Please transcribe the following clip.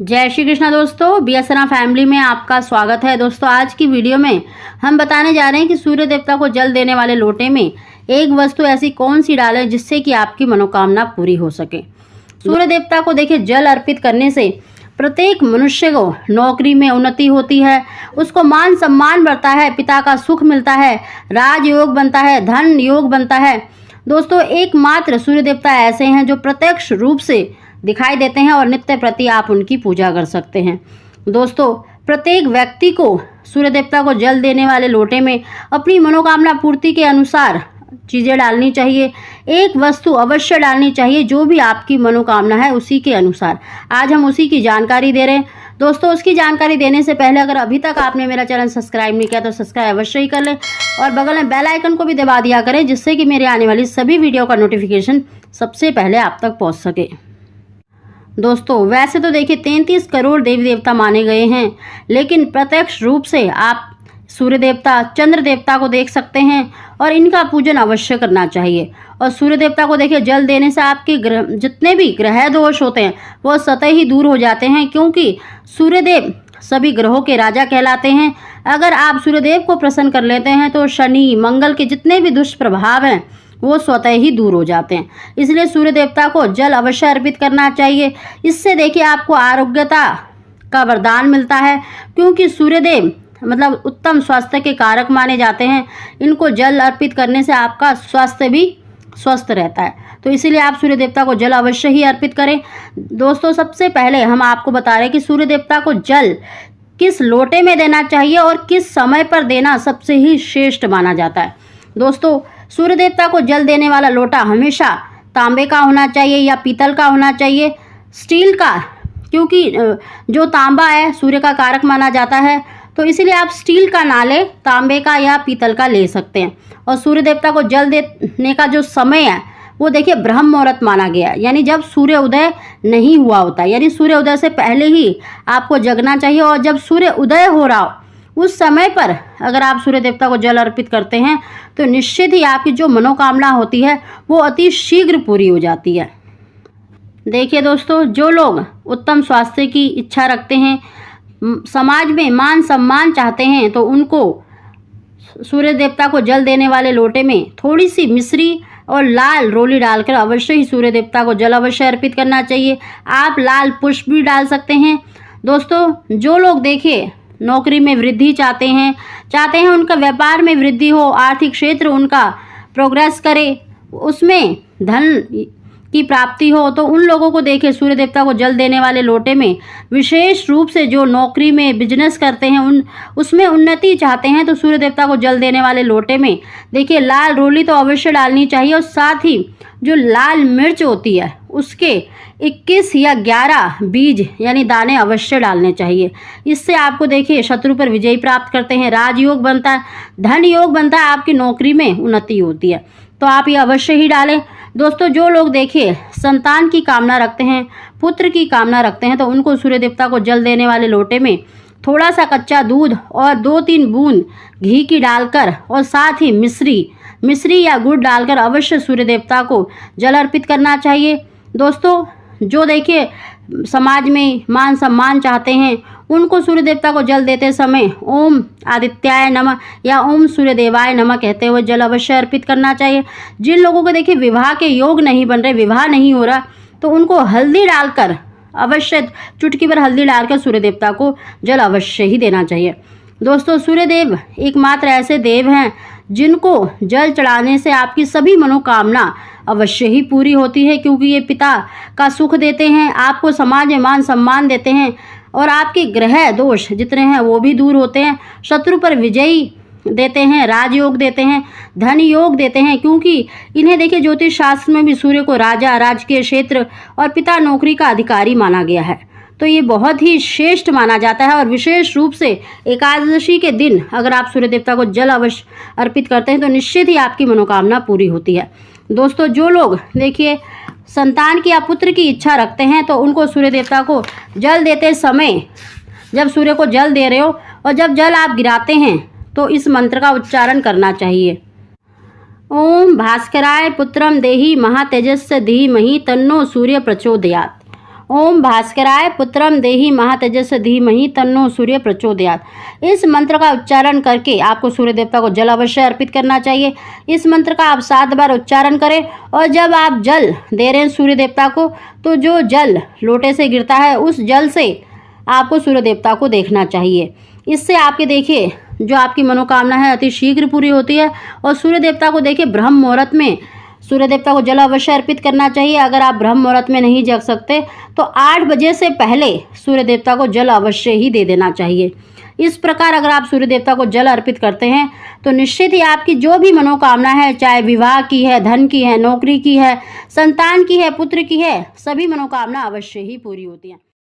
जय श्री कृष्णा दोस्तों, बीएसएनआर फैमिली में आपका स्वागत है। दोस्तों आज की वीडियो में हम बताने जा रहे हैं कि सूर्य देवता को जल देने वाले लोटे में एक वस्तु ऐसी कौन सी डालें जिससे कि आपकी मनोकामना पूरी हो सके। सूर्य देवता को देखिए, जल अर्पित करने से प्रत्येक मनुष्य को नौकरी में उन्नति होती है, उसको मान सम्मान बढ़ता है, पिता का सुख मिलता है, राजयोग बनता है, धन योग बनता है। दोस्तों एकमात्र सूर्य देवता ऐसे हैं जो प्रत्यक्ष रूप से दिखाई देते हैं और नित्य प्रति आप उनकी पूजा कर सकते हैं। दोस्तों प्रत्येक व्यक्ति को सूर्य देवता को जल देने वाले लोटे में अपनी मनोकामना पूर्ति के अनुसार चीज़ें डालनी चाहिए। एक वस्तु अवश्य डालनी चाहिए, जो भी आपकी मनोकामना है उसी के अनुसार। आज हम उसी की जानकारी दे रहे हैं। दोस्तों उसकी जानकारी देने से पहले अगर अभी तक आपने मेरा चैनल सब्सक्राइब नहीं किया तो सब्सक्राइब अवश्य ही कर लें और बगल में बेल आइकन को भी दबा दिया करें, जिससे कि मेरे आने वाली सभी वीडियो का नोटिफिकेशन सबसे पहले आप तक पहुँच सके। दोस्तों वैसे तो देखिए 33 करोड़ देवी देवता माने गए हैं, लेकिन प्रत्यक्ष रूप से आप सूर्य देवता, चंद्र देवता को देख सकते हैं और इनका पूजन अवश्य करना चाहिए। और सूर्य देवता को देखिए, जल देने से आपके जितने भी ग्रह दोष होते हैं वो स्वतः ही दूर हो जाते हैं, क्योंकि सूर्यदेव सभी ग्रहों के राजा कहलाते हैं। अगर आप सूर्यदेव को प्रसन्न कर लेते हैं तो शनि मंगल के जितने भी दुष्प्रभाव हैं वो स्वतः ही दूर हो जाते हैं। इसलिए सूर्य देवता को जल अवश्य अर्पित करना चाहिए। इससे देखिए आपको आरोग्यता का वरदान मिलता है, क्योंकि सूर्यदेव मतलब उत्तम स्वास्थ्य के कारक माने जाते हैं। इनको जल अर्पित करने से आपका स्वास्थ्य भी स्वस्थ रहता है, तो इसीलिए आप सूर्य देवता को जल अवश्य ही अर्पित करें। दोस्तों सबसे पहले हम आपको बता रहे हैं कि सूर्य देवता को जल किस लोटे में देना चाहिए और किस समय पर देना सबसे ही श्रेष्ठ माना जाता है। दोस्तों सूर्य देवता को जल देने वाला लोटा हमेशा तांबे का होना चाहिए या पीतल का होना चाहिए, स्टील का, क्योंकि जो तांबा है सूर्य का कारक माना जाता है, तो इसीलिए आप स्टील का ना ले, तांबे का या पीतल का ले सकते हैं। और सूर्य देवता को जल देने का जो समय है वो देखिए ब्रह्म मुहूर्त माना गया है, यानी जब सूर्य उदय नहीं हुआ होता, यानी सूर्य उदय से पहले ही आपको जगना चाहिए। और जब सूर्य उदय हो रहा हो उस समय पर अगर आप सूर्य देवता को जल अर्पित करते हैं तो निश्चित ही आपकी जो मनोकामना होती है वो अति शीघ्र पूरी हो जाती है। देखिए दोस्तों, जो लोग उत्तम स्वास्थ्य की इच्छा रखते हैं, समाज में मान सम्मान चाहते हैं, तो उनको सूर्य देवता को जल देने वाले लोटे में थोड़ी सी मिश्री और लाल रोली डालकर अवश्य ही सूर्य देवता को जल अवश्य अर्पित करना चाहिए। आप लाल पुष्प भी डाल सकते हैं। दोस्तों जो लोग देखिए नौकरी में वृद्धि चाहते हैं उनका व्यापार में वृद्धि हो, आर्थिक क्षेत्र उनका प्रोग्रेस करे, उसमें धन की प्राप्ति हो, तो उन लोगों को देखिए सूर्य देवता को जल देने वाले लोटे में विशेष रूप से जो नौकरी में बिजनेस करते हैं उसमें उन्नति चाहते हैं, तो सूर्य देवता को जल देने वाले लोटे में देखिए लाल रोली तो अवश्य डालनी चाहिए। और साथ ही जो लाल मिर्च होती है उसके 21 या 11 बीज यानी दाने अवश्य डालने चाहिए। इससे आपको देखिए शत्रु पर विजय प्राप्त करते हैं, राजयोग बनता है, धन योग बनता है, आपकी नौकरी में उन्नति होती है, तो आप ये अवश्य ही डालें। दोस्तों जो लोग देखिए संतान की कामना रखते हैं, पुत्र की कामना रखते हैं, तो उनको सूर्य देवता को जल देने वाले लोटे में थोड़ा सा कच्चा दूध और 2-3 बूंद घी की डालकर और साथ ही मिश्री या गुड़ डालकर अवश्य सूर्य देवता को जल अर्पित करना चाहिए। दोस्तों जो देखिए समाज में मान सम्मान चाहते हैं उनको सूर्य देवता को जल देते समय ओम आदित्याय नमः या ओम सूर्य देवाय नमः कहते हुए जल अवश्य अर्पित करना चाहिए। जिन लोगों को देखिए विवाह के योग नहीं बन रहे, विवाह नहीं हो रहा, तो उनको हल्दी डालकर अवश्य चुटकी भर हल्दी डालकर सूर्य देवता को जल अवश्य ही देना चाहिए। दोस्तों सूर्यदेव एकमात्र ऐसे देव हैं जिनको जल चढ़ाने से आपकी सभी मनोकामना अवश्य ही पूरी होती है, क्योंकि ये पिता का सुख देते हैं, आपको समाज में मान सम्मान देते हैं और आपके ग्रह दोष जितने हैं वो भी दूर होते हैं, शत्रु पर विजयी देते हैं, राजयोग देते हैं, धन योग देते हैं, क्योंकि इन्हें देखिए ज्योतिष शास्त्र में भी सूर्य को राजा, राजकीय क्षेत्र और पिता नौकरी का अधिकारी माना गया है, तो ये बहुत ही श्रेष्ठ माना जाता है। और विशेष रूप से एकादशी के दिन अगर आप सूर्य देवता को जल अवश्य अर्पित करते हैं तो निश्चित ही आपकी मनोकामना पूरी होती है। दोस्तों जो लोग देखिए संतान की या पुत्र की इच्छा रखते हैं तो उनको सूर्य देवता को जल देते समय जब सूर्य को जल दे रहे हो और जब जल आप गिराते हैं तो इस मंत्र का उच्चारण करना चाहिए। ओम भास्कराय पुत्रम देहि महातेजस्य धीमहि तन्नो सूर्य प्रचोदयात्। ओम भास्कराय पुत्रम देहि महातेजस धीमहि तन्नो सूर्य प्रचोदयात्। इस मंत्र का उच्चारण करके आपको सूर्य देवता को जल अवश्य अर्पित करना चाहिए। इस मंत्र का आप 7 बार उच्चारण करें और जब आप जल दे रहे हैं सूर्य देवता को, तो जो जल लोटे से गिरता है उस जल से आपको सूर्य देवता को देखना चाहिए। इससे आपके देखिए जो आपकी मनोकामना है अति शीघ्र पूरी होती है। और सूर्य देवता को देखिए ब्रह्म मुहूर्त में सूर्य देवता को जल अवश्य अर्पित करना चाहिए। अगर आप ब्रह्म मुहूर्त में नहीं जग सकते तो 8 बजे से पहले सूर्य देवता को जल अवश्य ही दे देना चाहिए। इस प्रकार अगर आप सूर्य देवता को जल अर्पित करते हैं तो निश्चित ही आपकी जो भी मनोकामना है, चाहे विवाह की है, धन की है, नौकरी की है, संतान की है, पुत्र की है, सभी मनोकामना अवश्य ही पूरी होती हैं।